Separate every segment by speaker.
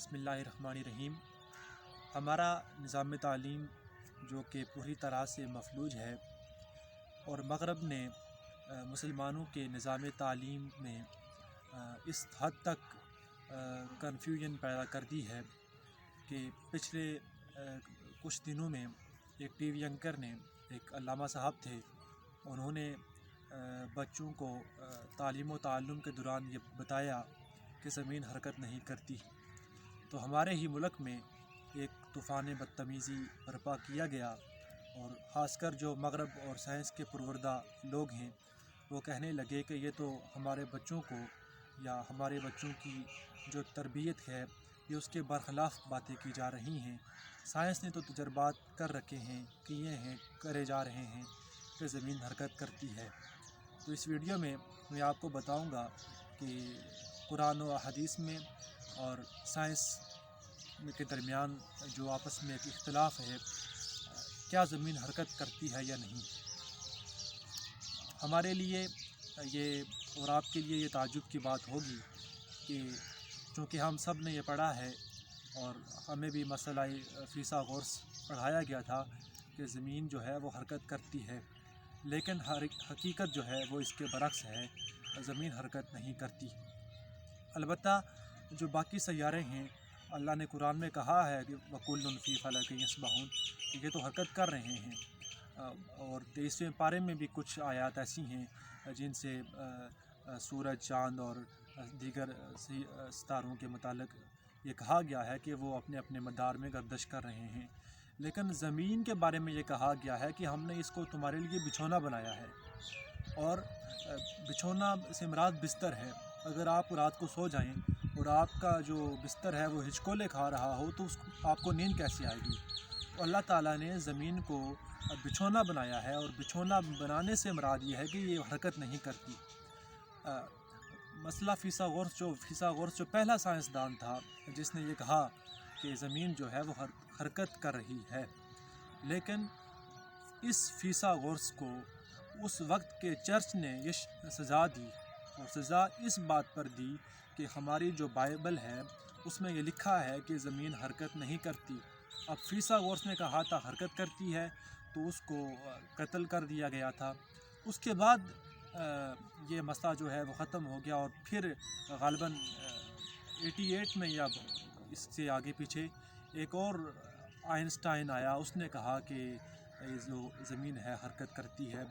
Speaker 1: बिस्मिल्लाहिर्रहमानिर्रहीम। हमारा निज़ाम तालीम जो कि पूरी तरह से मफलूज है और मग़रब ने मुसलमानों के निज़ाम तालीम में इस हद तक कन्फ्यूजन पैदा कर दी है कि पिछले कुछ दिनों में एक टीवी एंकर ने, एक अल्लामा साहब थे, उन्होंने बच्चों को तालीम व ताल्लुम के दौरान ये बताया कि ज़मीन हरकत नहीं करती। तो हमारे ही मुल्क में एक तूफ़ान बदतमीज़ी बर्पा किया गया और ख़ासकर जो मग़रब और साइंस के पुरवरदा लोग हैं वो कहने लगे कि ये तो हमारे बच्चों को या हमारे बच्चों की जो तरबियत है ये उसके बरख़िलाफ़ बातें की जा रही हैं। साइंस ने तो तजर्बात कर रखे हैं, किए हैं, करे जा रहे हैं कि ज़मीन हरकत करती है। तो इस वीडियो में मैं आपको बताऊंगा कि कुरान व हदीस में और साइंस के दरमियान जो आपस में एक इख्तिलाफ़ है, क्या ज़मीन हरकत करती है या नहीं। हमारे लिए ये और आपके लिए ये ताज्जुब की बात होगी कि चूँकि हम सब ने ये पढ़ा है और हमें भी मसला फ़ीसा गौर्स पढ़ाया गया था कि ज़मीन जो है वो हरकत करती है, लेकिन हकीकत जो है वो इसके बरक्स है, ज़मीन हरकत नहीं करती। अलबत्ता जो बाकी सैयारे हैं, अल्लाह ने कुरान में कहा है कि वकुल्लुन फ़ी फ़लकिन यस्बहून, कि ये तो हरकत कर रहे हैं। और 23वें पारे में भी कुछ आयात ऐसी हैं जिनसे सूरज, चाँद और दीगर सितारों के मुतालिक ये कहा गया है कि वो अपने अपने मदार में गर्दिश कर रहे हैं। लेकिन ज़मीन के बारे में ये कहा गया है कि हमने इसको तुम्हारे लिए बिछौना बनाया है। और बिछौना से मुराद बिस्तर है। अगर आप रात को सो जाएं और आपका जो बिस्तर है वो हिचकोले खा रहा हो तो उसको आपको नींद कैसे आएगी। तो अल्लाह ताला ने ज़मीन को बिछौना बनाया है और बिछौना बनाने से मुराद ये है कि ये हरकत नहीं करती। मसला फ़ीसा गौर्स जो पहला साइंसदान था जिसने ये कहा कि ज़मीन जो है वो हरकत कर रही है, लेकिन इस फ़ीसा गौर्स को उस वक्त के चर्च ने ये सज़ा दी, और सज़ा इस बात पर दी कि हमारी जो बाइबल है उसमें ये लिखा है कि ज़मीन हरकत नहीं करती। अब फ़ीसा गौर्स ने कहा था हरकत करती है तो उसको कत्ल कर दिया गया था। उसके बाद ये मसला जो है वो ख़त्म हो गया और फिर ग़ालिबन 88 में या इससे आगे पीछे एक और आइंस्टाइन आया, उसने कहा कि जो ज़मीन है हरकत करती है,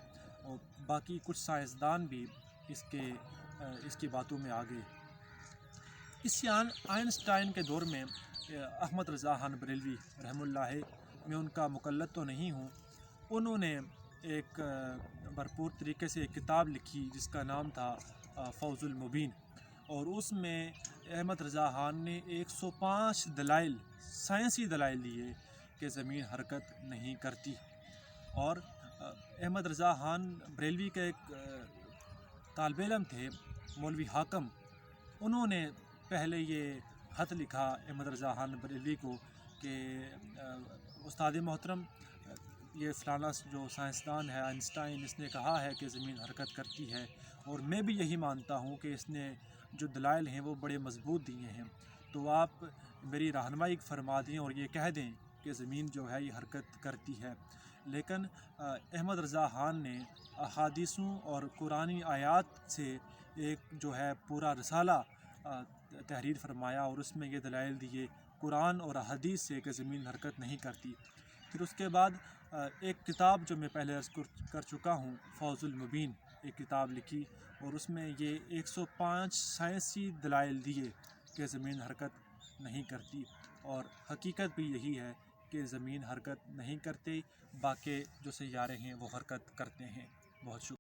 Speaker 1: और बाकी कुछ साइंसदान भी इसकी बातों में आ गए। इस आइंस्टाइन के दौर में अहमद रज़ा खान बरेलवी रहमतुल्लाह, मैं उनका मुक़ल्लिद तो नहीं हूँ, उन्होंने एक भरपूर तरीके से एक किताब लिखी जिसका नाम था फौज़ुल मुबीन, और उसमें अहमद रज़ा खान ने 105 दलाइल, साइंसी दलाइल दिए कि ज़मीन हरकत नहीं करती। और अहमद रज़ा खान बरेलवी के एक तालिब इल्म थे मौलवी हाकम, उन्होंने पहले ये ख़त लिखा अहमद रज़ा खान बरेलवी को कि उस्ताद मोहतरम, ये फ़लाना जो साइंसदान है आइंस्टाइन, इसने कहा है कि ज़मीन हरकत करती है, और मैं भी यही मानता हूँ कि इसने जो दलाइल हैं वो बड़े मज़बूत दिए हैं, तो आप मेरी रहनुमाई फरमा दें और ये कह दें कि ज़मीन जो है ये हरकत करती है। लेकिन अहमद रज़ा खान ने अहादीसों और कुरानी आयात से एक जो है पूरा रिसाला तहरीर फरमाया और उसमें ये दलाइल दिए कुरान और हदीस से कि ज़मीन हरकत नहीं करती। फिर उसके बाद एक किताब जो मैं पहले अर्ज़ कर चुका हूँ, फौज़ुल मुबीन, एक किताब लिखी और उसमें ये 105 साइंसी दलाइल दिए कि ज़मीन हरकत नहीं करती, और हकीकत भी यही है कि ज़मीन हरकत नहीं करती, बाकी जो सैयारे हैं वो हरकत करते हैं। बहुत शुक्रिया।